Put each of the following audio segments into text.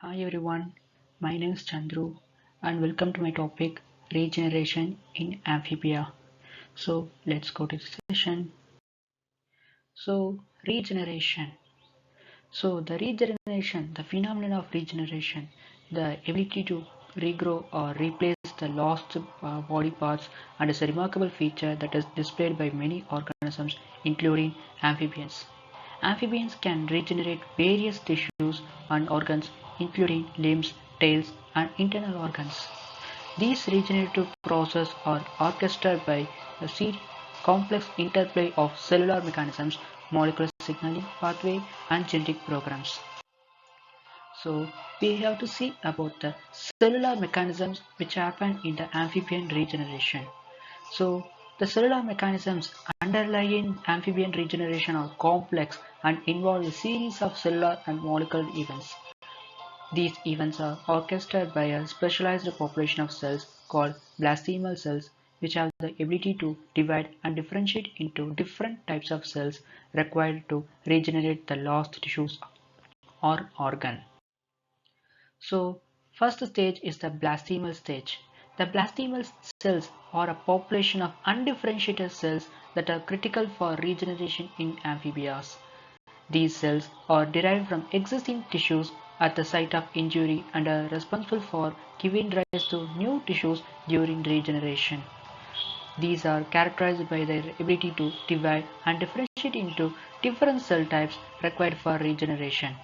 Hi everyone, my name is Chandru and welcome to my topic Regeneration in Amphibia. So let's go to the session. Regeneration. The regeneration, the phenomenon of regeneration, the ability to regrow or replace the lost body parts, and is a remarkable feature that is displayed by many organisms, including amphibians. Amphibians can regenerate various tissues and organs, including limbs, tails, and internal organs. These regenerative processes are orchestrated by a complex interplay of cellular mechanisms, molecular signaling pathway, and genetic programs. So we have to see about the cellular mechanisms which happen in the amphibian regeneration. So the cellular mechanisms underlying amphibian regeneration are complex and involve a series of cellular and molecular events. These events are orchestrated by a specialized population of cells called blastemal cells, which have the ability to divide and differentiate into different types of cells required to regenerate the lost tissues or organ. So, first stage is the blastemal stage. The blastemal cells are a population of undifferentiated cells that are critical for regeneration in amphibians. These cells are derived from existing tissues at the site of injury and are responsible for giving rise to new tissues during regeneration. These are characterized by their ability to divide and differentiate into different cell types required for regeneration.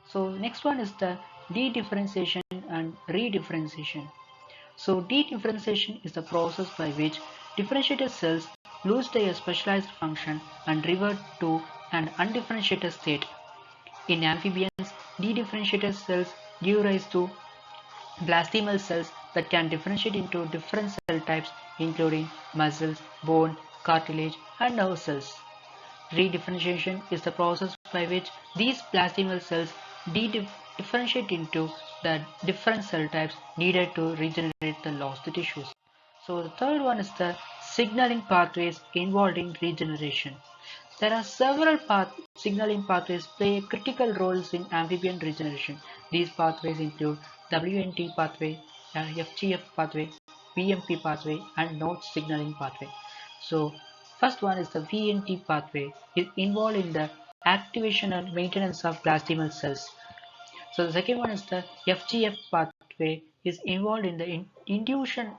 So next one is the de-differentiation and redifferentiation. So de-differentiation is the process by which differentiated cells lose their specialized function and revert to an undifferentiated state. In amphibians, de-differentiated cells give rise to blastemal cells that can differentiate into different cell types including muscles, bone, cartilage, and nerve cells. Redifferentiation is the process by which these blastemal cells differentiate into the different cell types needed to regenerate the lost tissues. So the third one is the signaling pathways involved in regeneration. There are several signaling pathways play critical roles in amphibian regeneration. These pathways include WNT pathway, FGF pathway, VMP pathway, and notch signaling pathway. So, first one is the VNT pathway is involved in the activation and maintenance of blastemal cells. So the second one is the FGF pathway is involved in the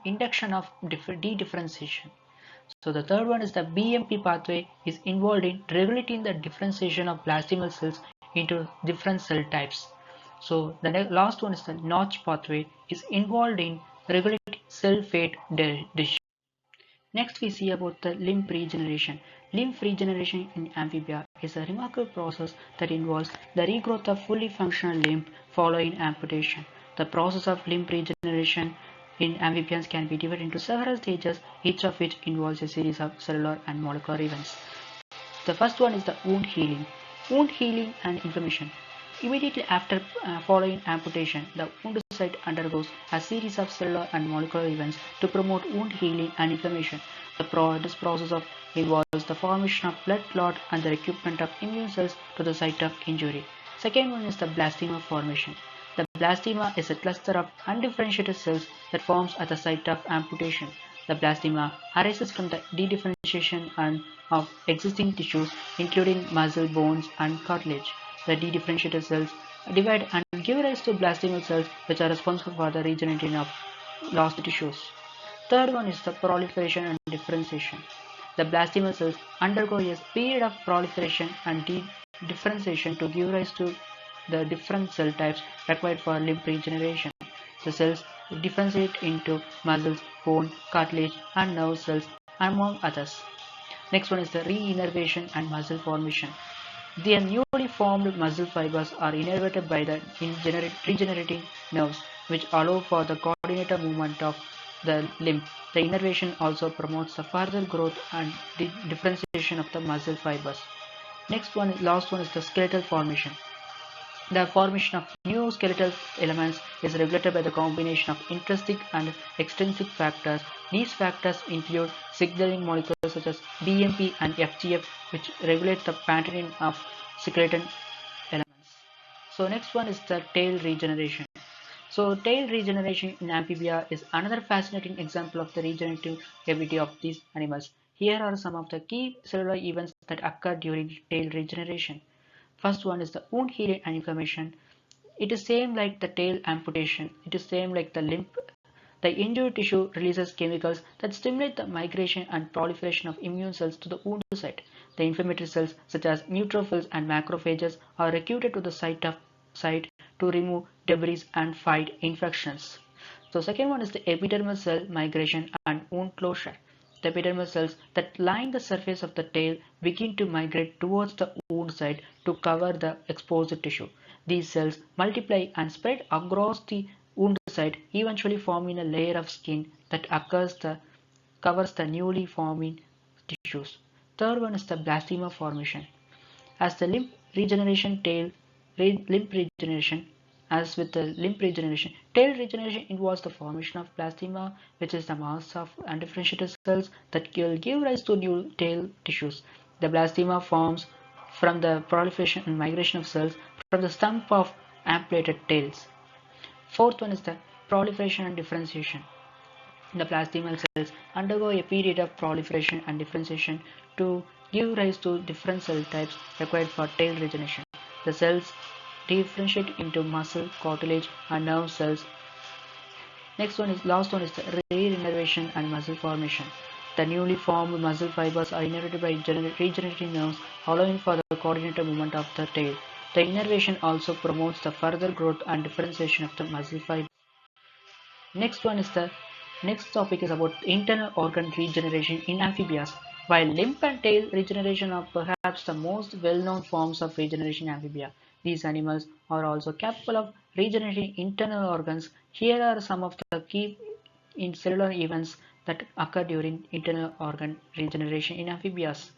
induction of de-differentiation. So the third one is the BMP pathway is involved in regulating the differentiation of blastemal cells into different cell types. So the last one is the Notch pathway is involved in regulating cell fate decision. Next we see about the limb regeneration. Limb regeneration in amphibia is a remarkable process that involves the regrowth of fully functional limb following amputation. The process of limb regeneration in amphibians can be divided into several stages, each of which involves a series of cellular and molecular events. The first one is the wound healing. Wound healing and inflammation. Immediately after following amputation, the wound site undergoes a series of cellular and molecular events to promote wound healing and inflammation. This process involves the formation of blood clot and the recruitment of immune cells to the site of injury. Second one is the blastema formation. The blastema is a cluster of undifferentiated cells that forms at the site of amputation. The blastema arises from the de-differentiation of existing tissues, including muscle, bones, and cartilage. The de-differentiated cells divide and give rise to blastemal cells, which are responsible for the regeneration of lost tissues. Third one is the proliferation and differentiation. The blastemal cells undergo a period of proliferation and differentiation to give rise to the different cell types required for limb regeneration. The cells differentiate into muscles, bone, cartilage, and nerve cells, among others. Next one is the reinnervation and muscle formation. The newly formed muscle fibers are innervated by the regenerating nerves, which allow for the coordinated movement of the limb. The innervation also promotes the further growth and differentiation of the muscle fibers. Last one is the skeletal formation. The formation of new skeletal elements is regulated by the combination of intrinsic and extrinsic factors. These factors include signaling molecules such as BMP and FGF, which regulate the patterning of skeleton elements. So next one is the tail regeneration. So tail regeneration in amphibia is another fascinating example of the regenerative ability of these animals. Here are some of the key cellular events that occur during tail regeneration. First one is the wound healing and inflammation. It is same like the tail amputation. It is same like the limb. The injured tissue releases chemicals that stimulate the migration and proliferation of immune cells to the wound site. The inflammatory cells such as neutrophils and macrophages are recruited to the site to remove debris and fight infections. So second one is the epidermal cell migration and wound closure. The epidermal cells that line the surface of the tail begin to migrate towards the wound site to cover the exposed tissue. These cells multiply and spread across the wound site, eventually forming a layer of skin that covers the newly forming tissues. Third one is the blastema formation. As the limb regeneration tail limb regeneration as with the limb regeneration, tail regeneration involves the formation of blastema, which is the mass of undifferentiated cells that will give rise to new tail tissues. The blastema forms from the proliferation and migration of cells from the stump of ampullated tails. Fourth one is the proliferation and differentiation. The plastimal cells undergo a period of proliferation and differentiation to give rise to different cell types required for tail regeneration. The cells differentiate into muscle, cartilage, and nerve cells. Last one is the regeneration and muscle formation. The newly formed muscle fibers are innervated by regenerating nerves, allowing for the coordinated movement of the tail. The innervation also promotes the further growth and differentiation of the muscle fibers. Next topic is about internal organ regeneration in amphibians. While limb and tail regeneration are perhaps the most well-known forms of regeneration in amphibia, these animals are also capable of regenerating internal organs. Here are some of the key cellular events that occur during internal organ regeneration in amphibians.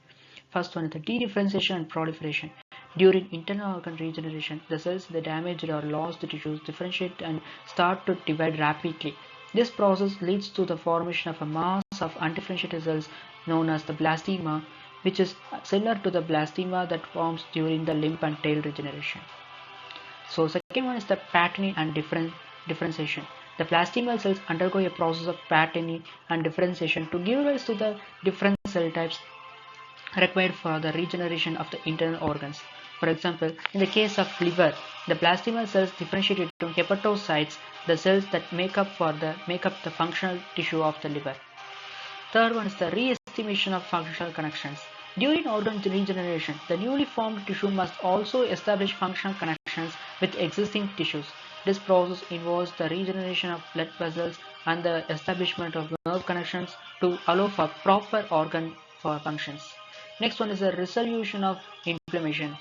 First one is the dedifferentiation and proliferation. During internal organ regeneration, the cells in the damaged or lost tissues differentiate and start to divide rapidly. This process leads to the formation of a mass of undifferentiated cells known as the blastema, which is similar to the blastema that forms during the limb and tail regeneration. So second one is the patterning and differentiation. The blastemal cells undergo a process of patterning and differentiation to give rise to the different cell types required for the regeneration of the internal organs. For example, in the case of liver, the blastemal cells differentiate into hepatocytes, the cells that make up the functional tissue of the liver. Third one is the re-estimation of functional connections. During organ regeneration, the newly formed tissue must also establish functional connections with existing tissues. This process involves the regeneration of blood vessels and the establishment of nerve connections to allow for proper organ functions. Next one is the resolution of inflammation.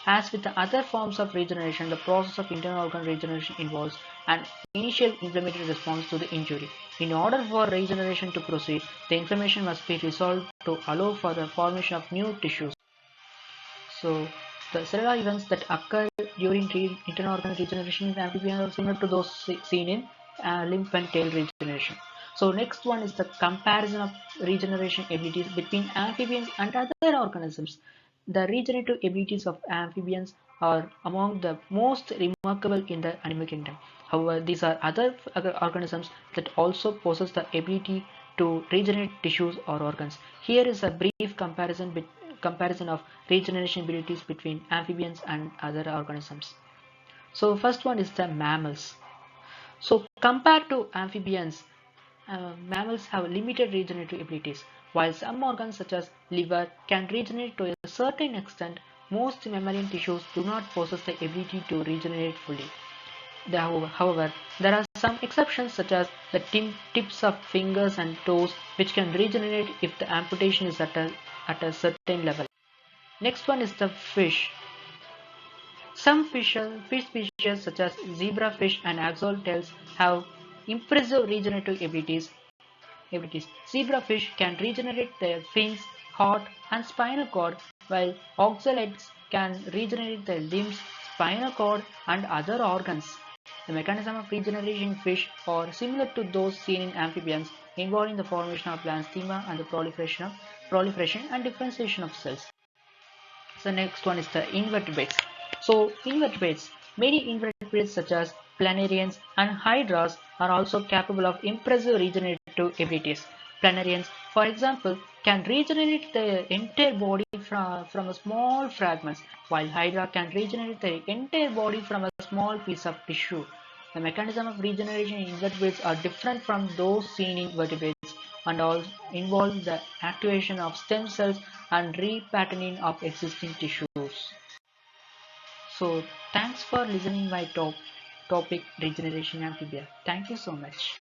As with the other forms of regeneration, the process of internal organ regeneration involves an initial inflammatory response to the injury. In order for regeneration to proceed, the inflammation must be resolved to allow for the formation of new tissues. So, the cellular events that occur during internal organ regeneration in amphibians are similar to those seen in limb and tail regeneration. So, next one is the comparison of regeneration abilities between amphibians and other organisms. The regenerative abilities of amphibians are among the most remarkable in the animal kingdom. However, these are other organisms that also possess the ability to regenerate tissues or organs. Here is a brief comparison of regeneration abilities between amphibians and other organisms. So first one is the mammals. So compared to amphibians, mammals have limited regenerative abilities. While some organs such as liver can regenerate to a certain extent, most mammalian tissues do not possess the ability to regenerate fully. However, there are some exceptions such as the tips of fingers and toes which can regenerate if the amputation is at a certain level. Next one is the fish. Some fish species such as zebrafish and axolotls have impressive regenerative abilities. Zebrafish can regenerate their fins, heart, and spinal cord, while oxalates can regenerate their limbs, spinal cord, and other organs. The mechanism of regeneration in fish are similar to those seen in amphibians, involving the formation of blastema and the proliferation and differentiation of cells. So next one is the invertebrates. So invertebrates, Many invertebrates such as planarians and hydras are also capable of impressive regenerative abilities. Planarians, for example, can regenerate the entire body from a small fragments, while hydra can regenerate the entire body from a small piece of tissue. The mechanism of regeneration in invertebrates are different from those seen in vertebrates and all involve the activation of stem cells and repatterning of existing tissues. So thanks for listening my topic regeneration amphibia. Thank you so much.